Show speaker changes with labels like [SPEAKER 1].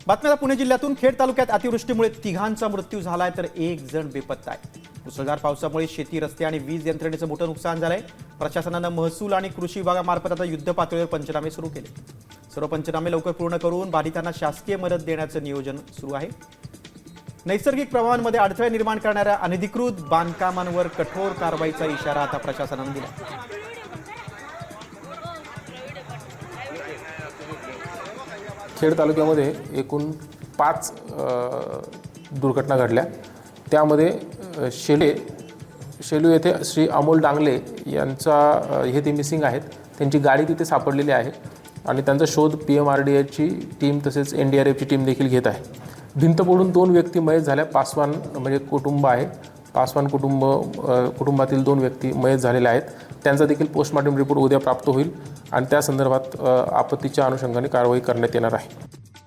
[SPEAKER 1] बातम्या पुणे जिल्ह्यातून खेड तालुक्यात अतिवृष्टीमुळे तिघांचा मृत्यू झालाय तर एक जण बेपत्ता आहे। मुसळधार पावसामुळे शेती, रस्ते आणि वीज यंत्रणेचं मोठं नुकसान झालंय। प्रशासनानं महसूल आणि कृषी विभागामार्फत आता युद्ध पातळीवर पंचनामे सुरू केले। सर्व पंचनामे लवकर पूर्ण करून बाधितांना शासकीय मदत देण्याचं नियोजन सुरू आहे। नैसर्गिक प्रवाहांमध्ये अडथळे निर्माण करणाऱ्या अनधिकृत बांधकामांवर कठोर कारवाईचा इशारा आता प्रशासनानं दिला।
[SPEAKER 2] खेड तालुक्यामध्ये एकूण 5 दुर्घटना घडल्या। त्यामध्ये शेलू येथे श्री अमोल डांगले यांचा हे ते मिसिंग आहेत। त्यांची गाडी तिथे सापडलेली आहे आणि त्यांचा शोध PMRDAची टीम तसेच NDRFची टीम देखील घेत आहे। भिंत पडून 2 व्यक्ती मयत झाल्या। पासवान म्हणजे कुटुंब आहे। पासवान कुटुंबातील 2 व्यक्ती मयत झालेले आहेत। त्यांचा देखील पोस्टमॉर्टम रिपोर्ट उद्या प्राप्त होईल आणि त्या संदर्भात आपत्तीच्या अनुषंगाने कारवाई करण्यात येणार आहे।